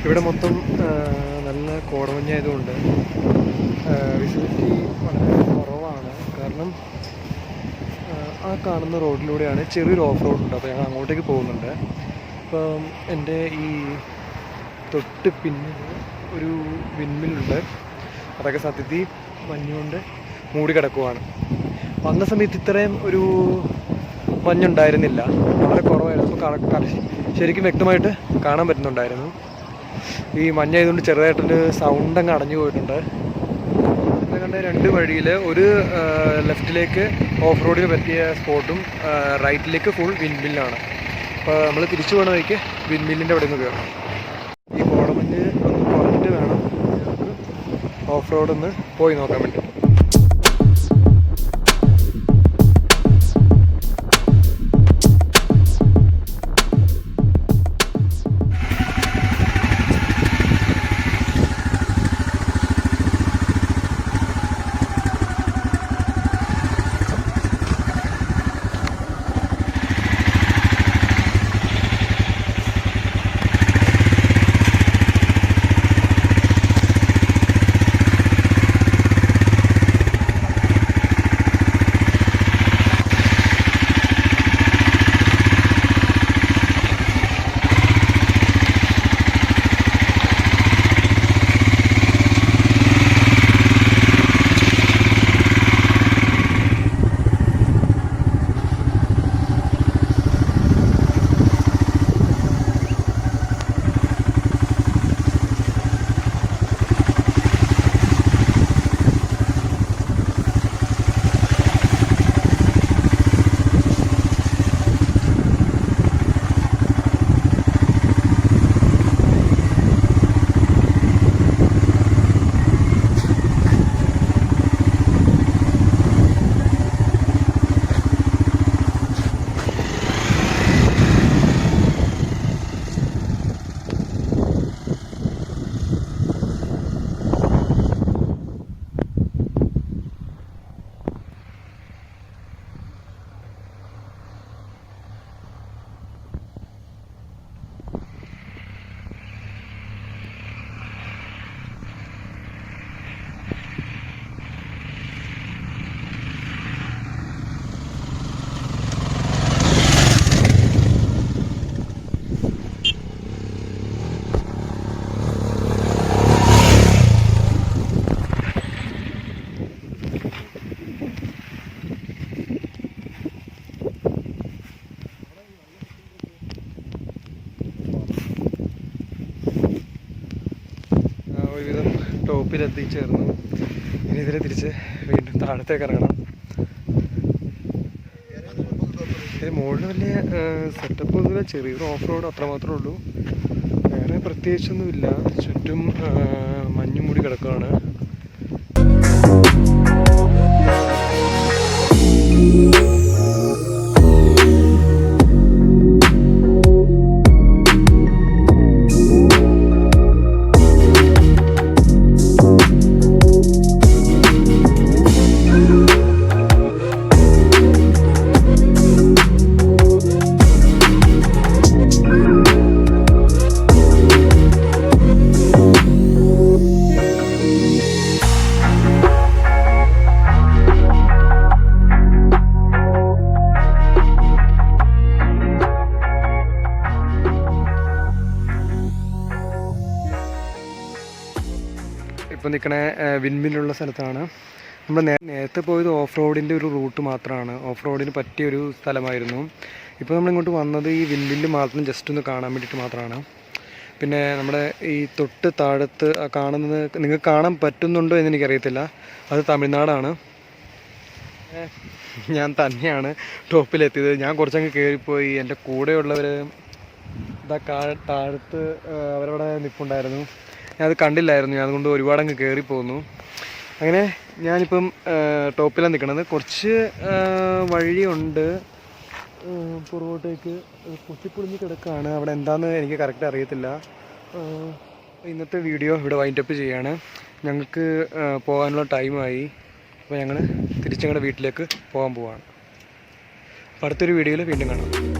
ഇവിടെ മൊത്തം നല്ല കോടമഞ്ഞായതുകൊണ്ട് വിസിബിലിറ്റി വളരെ കുറവാണ്. കാരണം ആ കാണുന്ന റോഡിലൂടെയാണ് ചെറിയൊരു ഓഫ് റോഡുണ്ട്. അപ്പോൾ ഞങ്ങൾ അങ്ങോട്ടേക്ക് പോകുന്നുണ്ട്. അപ്പം എൻ്റെ ഈ തൊട്ട് പിന്നിൽ ഒരു വിൻമില്ലുണ്ട്. അതൊക്കെ സത്യത്തിൽ മഞ്ഞുകൊണ്ട് മൂടി കിടക്കുവാണ്. വന്ന സമയത്ത് ഇത്രയും ഒരു മഞ്ഞുണ്ടായിരുന്നില്ല, വളരെ കുറവായിരുന്നു. അപ്പോൾ ശരിക്കും വ്യക്തമായിട്ട് കാണാൻ പറ്റുന്നുണ്ടായിരുന്നു. ഈ മഞ്ഞായതുകൊണ്ട് ചെറുതായിട്ടൊരു സൗണ്ട് അങ്ങ് അടഞ്ഞു പോയിട്ടുണ്ട്. ഇവിടെ കണ്ട രണ്ട് വഴിയിൽ ഒരു ലെഫ്റ്റിലേക്ക് ഓഫ് റോഡിന് പറ്റിയ സ്പോട്ടും റൈറ്റിലേക്ക് ഫുൾ വിൻമില്ലാണ്. അപ്പോൾ നമ്മൾ തിരിച്ചു പോകുന്ന വഴിക്ക് വിൻമില്ലിൻ്റെ അവിടെ നിന്ന് കയറണം. ഈ കോടമഞ്ഞ് ഒന്ന് കുറഞ്ഞിട്ട് വേണം നമുക്ക് ഓഫ് റോഡ് ഒന്ന് പോയി നോക്കാൻ വേണ്ടി. ഒരുവിധം ടോപ്പിലെത്തിച്ചേർന്നു. ഇനി ഇതിൽ തിരിച്ച് വീണ്ടും താഴത്തേക്ക് ഇറങ്ങണം. ഇത് മുകളിൽ വലിയ സെറ്റപ്പ് ഒന്നുമില്ല, ചെറിയൊരു ഓഫ് റോഡ് അത്ര മാത്രമേ ഉള്ളൂ. വേറെ പ്രത്യേകിച്ചൊന്നുമില്ല. ചുറ്റും മഞ്ഞ് മൂടി കിടക്കുകയാണ്. ഇപ്പോൾ നിൽക്കണ വിൻമില്ലുള്ള സ്ഥലത്താണ്. നമ്മൾ നേരത്തെ പോയത് ഓഫ് റോഡിൻ്റെ ഒരു റൂട്ട് മാത്രമാണ്, ഓഫ് റോഡിന് പറ്റിയൊരു സ്ഥലമായിരുന്നു. ഇപ്പോൾ നമ്മളിങ്ങോട്ട് വന്നത് ഈ വിൻമില്ല് മാത്രം ജസ്റ്റ് ഒന്ന് കാണാൻ വേണ്ടിയിട്ട് മാത്രമാണ്. പിന്നെ നമ്മുടെ ഈ തൊട്ട് താഴത്ത് കാണുന്നത് നിങ്ങൾക്ക് കാണാൻ പറ്റുന്നുണ്ടോ എന്ന് എനിക്കറിയത്തില്ല, അത് തമിഴ്നാടാണ്. ഞാൻ തന്നെയാണ് ടോപ്പിലെത്തിയത്. ഞാൻ കുറച്ചങ്ങ് കയറിപ്പോയി. എൻ്റെ കൂടെയുള്ളവർ താഴത്ത് അവരവിടെ നിൽപ്പുണ്ടായിരുന്നു. ഞാനത് കണ്ടില്ലായിരുന്നു. ഞാൻ അതുകൊണ്ട് ഒരുപാടങ്ങ് കയറിപ്പോന്നു. അങ്ങനെ ഞാനിപ്പം ടോപ്പിലാണ് നിൽക്കണത്. കുറച്ച് വഴിയുണ്ട് പുറകോട്ടേക്ക്, പൊട്ടിപ്പൊളിഞ്ഞ് കിടക്കുകയാണ്. അവിടെ എന്താണെന്ന് എനിക്ക് കറക്റ്റ് അറിയത്തില്ല. ഇന്നത്തെ വീഡിയോ ഇവിടെ വൈൻഡപ്പ് ചെയ്യാണ്. ഞങ്ങൾക്ക് പോകാനുള്ള ടൈമായി. അപ്പോൾ ഞങ്ങൾ തിരിച്ചങ്ങടെ വീട്ടിലേക്ക് പോകാൻ പോവാണ്. അപ്പോൾ അടുത്തൊരു വീഡിയോയിൽ വീണ്ടും കാണാം.